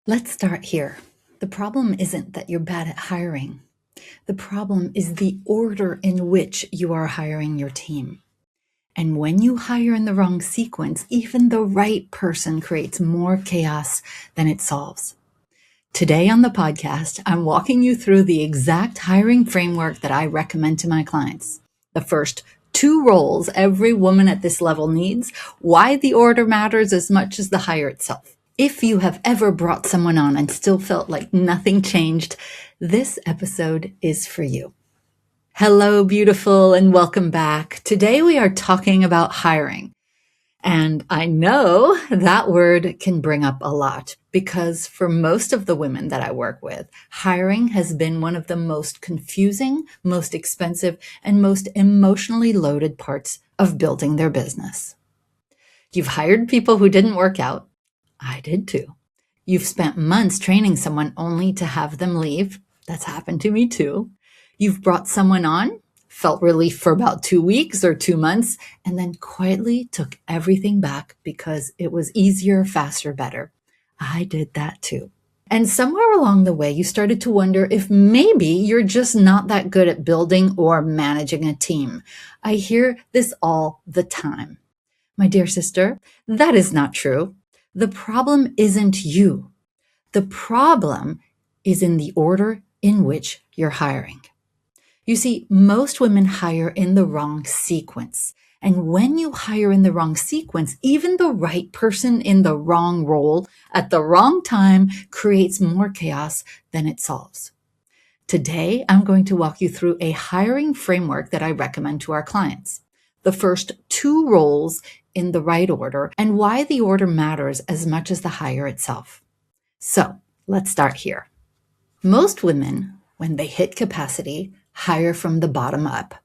Let's start here. The problem isn't that you're bad at hiring. The problem is the order in which you are hiring your team. And when you hire in the wrong sequence, even the right person creates more chaos than it solves. Today on the podcast, I'm walking you through the exact hiring framework that I recommend to my clients. The first 2 roles every woman at this level needs, why the order matters as much as the hire itself. If you have ever brought someone on and still felt like nothing changed, this episode is for you. Hello, beautiful, and welcome back. Today we are talking about hiring. And I know that word can bring up a lot because for most of the women that I work with, hiring has been one of the most confusing, most expensive, and most emotionally loaded parts of building their business. You've hired people who didn't work out. I did too. You've spent months training someone only to have them leave. That's happened to me too. You've brought someone on, felt relief for about 2 weeks or 2 months, and then quietly took everything back because it was easier, faster, better. I did that too. And somewhere along the way, you started to wonder if maybe you're just not that good at building or managing a team. I hear this all the time. My dear sister, that is not true. The problem isn't you. The problem is in the order in which you're hiring. You see, most women hire in the wrong sequence. And when you hire in the wrong sequence, even the right person in the wrong role at the wrong time creates more chaos than it solves. Today, I'm going to walk you through a hiring framework that I recommend to our clients. The first 2 roles in the right order and why the order matters as much as the hire itself. So let's start here. Most women, when they hit capacity, hire from the bottom up.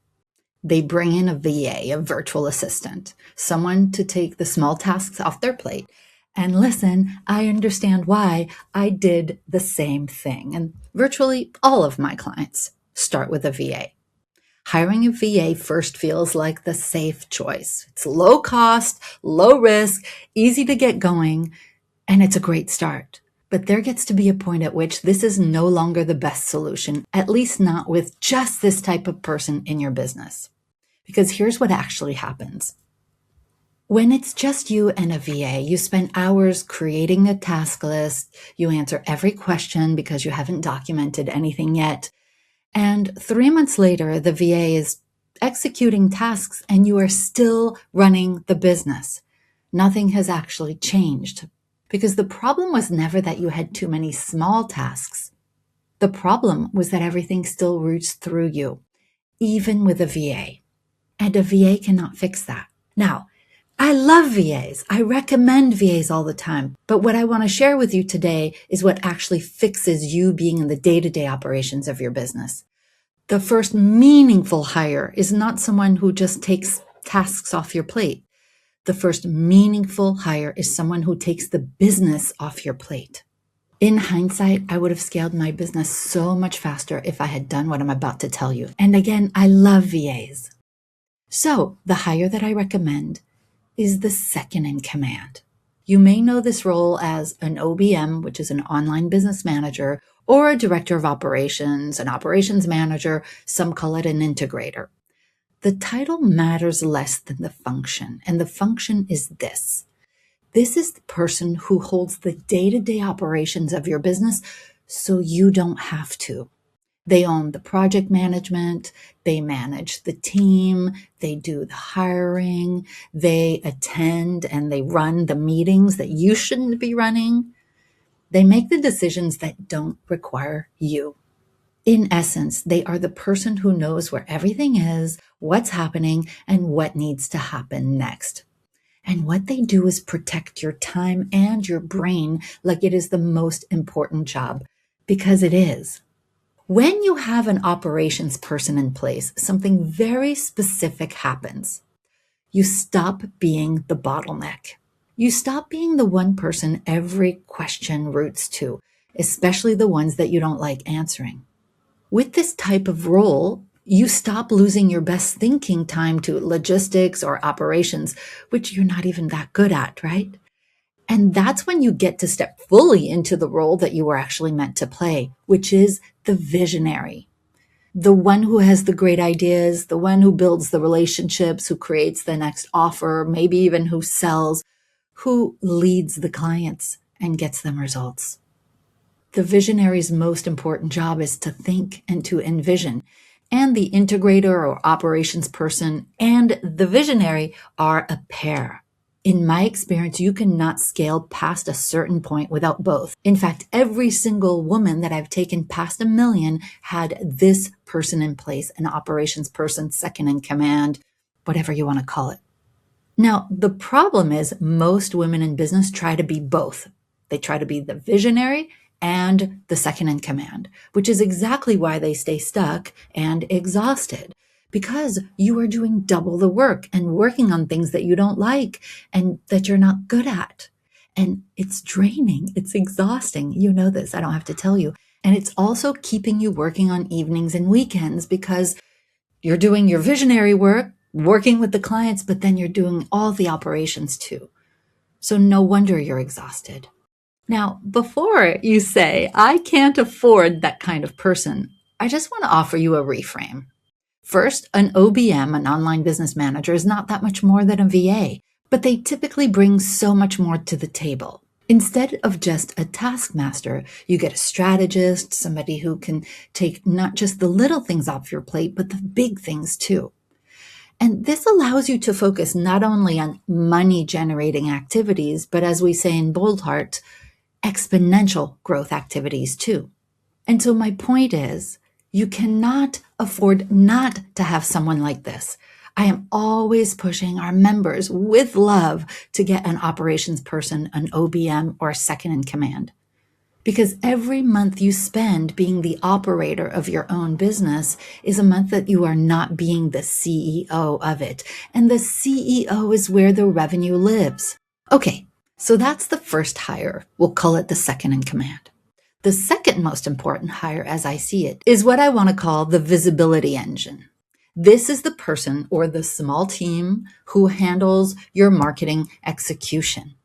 They bring in a VA, a virtual assistant, someone to take the small tasks off their plate. And listen, I understand why. I did the same thing. And virtually all of my clients start with a VA. Hiring a VA first feels like the safe choice. It's low cost, low risk, easy to get going, and it's a great start. But there gets to be a point at which this is no longer the best solution, at least not with just this type of person in your business. Because here's what actually happens. When it's just you and a VA, you spend hours creating a task list, you answer every question because you haven't documented anything yet, and 3 months later, the VA is executing tasks and you are still running the business. Nothing has actually changed because the problem was never that you had too many small tasks. The problem was that everything still routes through you, even with a VA. And a VA cannot fix that. Now, I love VAs. I recommend VAs all the time. But what I want to share with you today is what actually fixes you being in the day-to-day operations of your business. The first meaningful hire is not someone who just takes tasks off your plate. The first meaningful hire is someone who takes the business off your plate. In hindsight, I would have scaled my business so much faster if I had done what I'm about to tell you. And again, I love VAs. So the hire that I recommend is the second in command. You may know this role as an OBM, which is an online business manager, or a director of operations, an operations manager, some call it an integrator. The title matters less than the function, and the function is this. This is the person who holds the day-to-day operations of your business so you don't have to. They own the project management, they manage the team, they do the hiring, they attend and they run the meetings that you shouldn't be running. They make the decisions that don't require you. In essence, they are the person who knows where everything is, what's happening, and what needs to happen next. And what they do is protect your time and your brain like it is the most important job, because it is. When you have an operations person in place, something very specific happens. You stop being the bottleneck. You stop being the one person every question routes to, especially the ones that you don't like answering. With this type of role, you stop losing your best thinking time to logistics or operations, which you're not even that good at, right? And that's when you get to step fully into the role that you were actually meant to play, which is the visionary. The one who has the great ideas, the one who builds the relationships, who creates the next offer, maybe even who sells, who leads the clients and gets them results. The visionary's most important job is to think and to envision. And the integrator or operations person and the visionary are a pair. In my experience, you cannot scale past a certain point without both. In fact, every single woman that I've taken past 1 million had this person in place, an operations person, second in command, whatever you want to call it. Now, the problem is most women in business try to be both. They try to be the visionary and the second in command, which is exactly why they stay stuck and exhausted, because you are doing double the work and working on things that you don't like and that you're not good at. And it's draining. It's exhausting. You know this. I don't have to tell you. And it's also keeping you working on evenings and weekends because you're doing your visionary work, working with the clients, but then you're doing all the operations too. So no wonder you're exhausted. Now, before you say, I can't afford that kind of person, I just want to offer you a reframe. First, an OBM, an online business manager, is not that much more than a VA, but they typically bring so much more to the table. Instead of just a taskmaster, you get a strategist, somebody who can take not just the little things off your plate, but the big things too. And this allows you to focus not only on money generating activities, but as we say in Boldheart, exponential growth activities too. And so my point is, you cannot afford not to have someone like this. I am always pushing our members with love to get an operations person, an OBM, or a second in command. Because every month you spend being the operator of your own business is a month that you are not being the CEO of it. And the CEO is where the revenue lives. Okay, so that's the first hire. We'll call it the second in command. The second most important hire, as I see it, is what I want to call the visibility engine. This is the person or the small team who handles your marketing execution.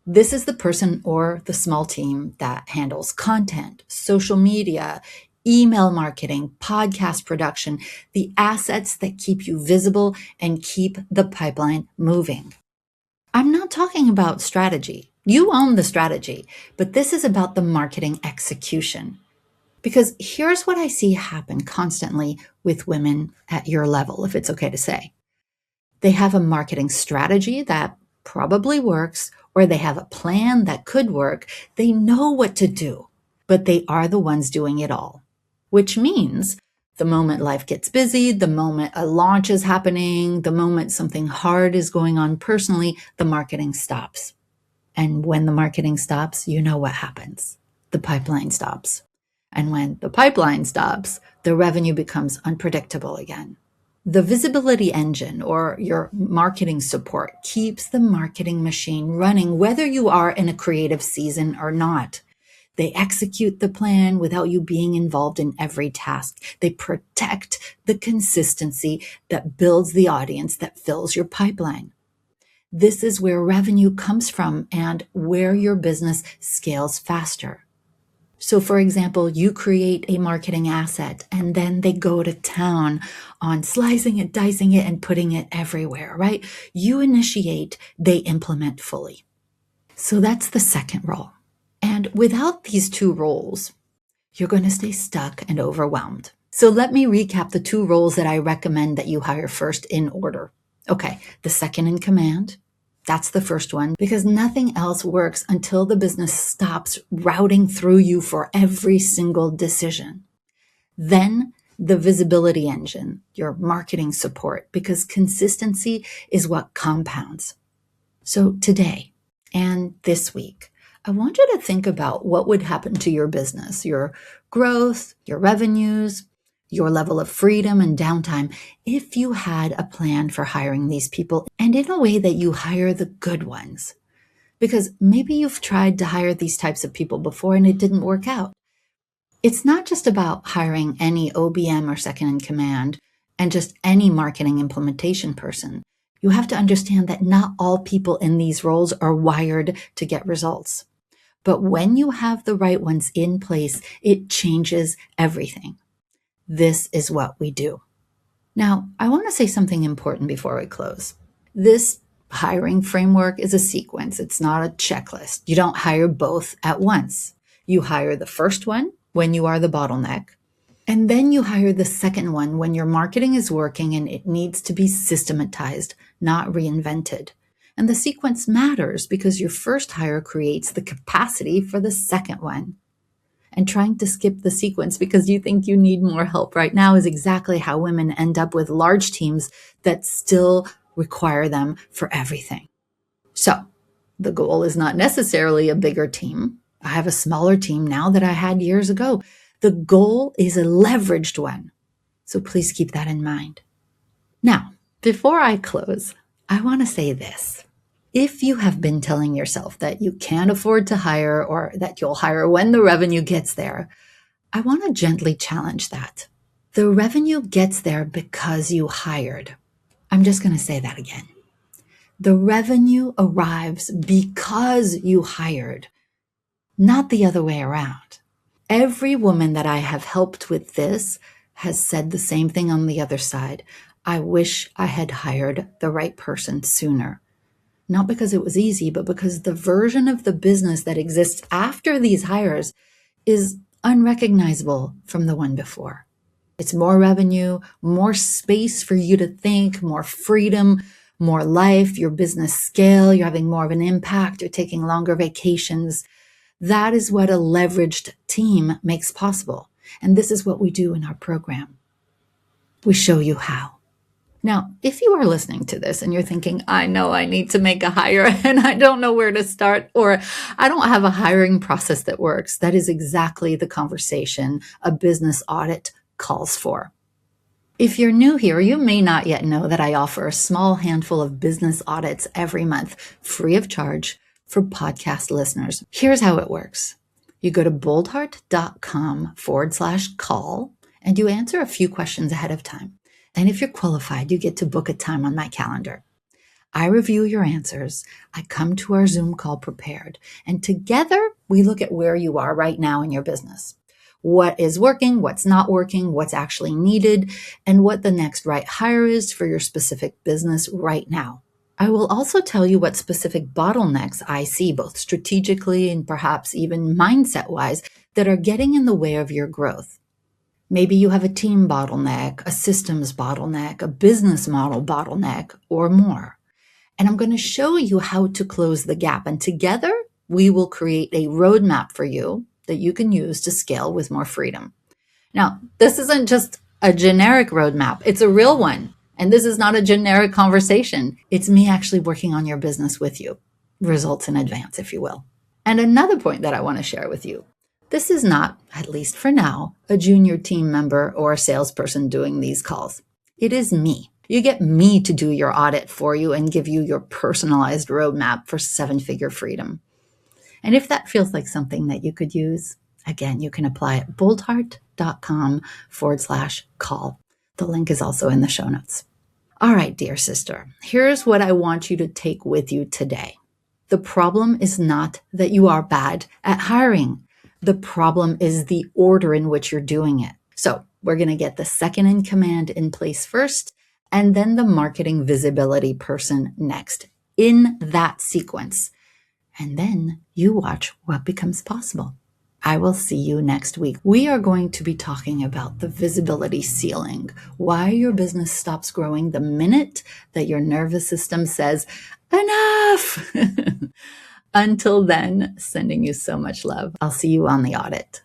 This is the person or the small team that handles content, social media, email marketing, podcast production, the assets that keep you visible and keep the pipeline moving. I'm not talking about strategy. You own the strategy, but this is about the marketing execution. Because here's what I see happen constantly with women at your level, if it's okay to say. They have a marketing strategy that probably works, or they have a plan that could work. They know what to do, but they are the ones doing it all, which means the moment life gets busy, the moment a launch is happening, the moment something hard is going on personally, the marketing stops. And when the marketing stops, you know what happens. The pipeline stops. And when the pipeline stops, the revenue becomes unpredictable again. The visibility engine or your marketing support keeps the marketing machine running whether you are in a creative season or not. They execute the plan without you being involved in every task. They protect the consistency that builds the audience that fills your pipeline. This is where revenue comes from and where your business scales faster. So for example, you create a marketing asset and then they go to town on slicing it, dicing it, and putting it everywhere, right? You initiate, they implement fully. So that's the second role. And without these two roles, you're going to stay stuck and overwhelmed. So let me recap the two roles that I recommend that you hire first in order. Okay, the second in command. That's the first one because nothing else works until the business stops routing through you for every single decision. Then the visibility engine, your marketing support, because consistency is what compounds. So today and this week, I want you to think about what would happen to your business, your growth, your revenues, your level of freedom and downtime if you had a plan for hiring these people and in a way that you hire the good ones. Because maybe you've tried to hire these types of people before and it didn't work out. It's not just about hiring any OBM or second in command and just any marketing implementation person. You have to understand that not all people in these roles are wired to get results. But when you have the right ones in place, it changes everything. This is what we do. Now, I want to say something important before we close. This hiring framework is a sequence. It's not a checklist. You don't hire both at once. You hire the first one when you are the bottleneck, and then you hire the second one when your marketing is working and it needs to be systematized, not reinvented. And the sequence matters because your first hire creates the capacity for the second one. And trying to skip the sequence because you think you need more help right now is exactly how women end up with large teams that still require them for everything. So the goal is not necessarily a bigger team. I have a smaller team now that I had years ago. The goal is a leveraged one. So please keep that in mind. Now, before I close, I want to say this. If you have been telling yourself that you can't afford to hire or that you'll hire when the revenue gets there, I want to gently challenge that. The revenue gets there because you hired. I'm just going to say that again. The revenue arrives because you hired, not the other way around. Every woman that I have helped with this has said the same thing on the other side. I wish I had hired the right person sooner. Not because it was easy, but because the version of the business that exists after these hires is unrecognizable from the one before. It's more revenue, more space for you to think, more freedom, more life, your business scale, you're having more of an impact, you're taking longer vacations. That is what a leveraged team makes possible. And this is what we do in our program. We show you how. Now, if you are listening to this and you're thinking, I know I need to make a hire and I don't know where to start, or I don't have a hiring process that works, that is exactly the conversation a business audit calls for. If you're new here, you may not yet know that I offer a small handful of business audits every month, free of charge for podcast listeners. Here's how it works. You go to boldheart.com/call and you answer a few questions ahead of time. And if you're qualified, you get to book a time on my calendar. I review your answers. I come to our Zoom call prepared. And together, we look at where you are right now in your business. What is working, what's not working, what's actually needed, and what the next right hire is for your specific business right now. I will also tell you what specific bottlenecks I see, both strategically and perhaps even mindset-wise, that are getting in the way of your growth. Maybe you have a team bottleneck, a systems bottleneck, a business model bottleneck, or more. And I'm going to show you how to close the gap. And together, we will create a roadmap for you that you can use to scale with more freedom. Now, this isn't just a generic roadmap. It's a real one. And this is not a generic conversation. It's me actually working on your business with you. Results in advance, if you will. And another point that I want to share with you. This is not, at least for now, a junior team member or a salesperson doing these calls. It is me. You get me to do your audit for you and give you your personalized roadmap for seven-figure freedom. And if that feels like something that you could use, again, you can apply at boldheart.com/call. The link is also in the show notes. All right, dear sister, here's what I want you to take with you today. The problem is not that you are bad at hiring. The problem is the order in which you're doing it. So we're going to get the second in command in place first, and then the marketing visibility person next, in that sequence. And then you watch what becomes possible. I will see you next week. We are going to be talking about the visibility ceiling, why your business stops growing the minute that your nervous system says, enough. Until then, sending you so much love. I'll see you on the audit.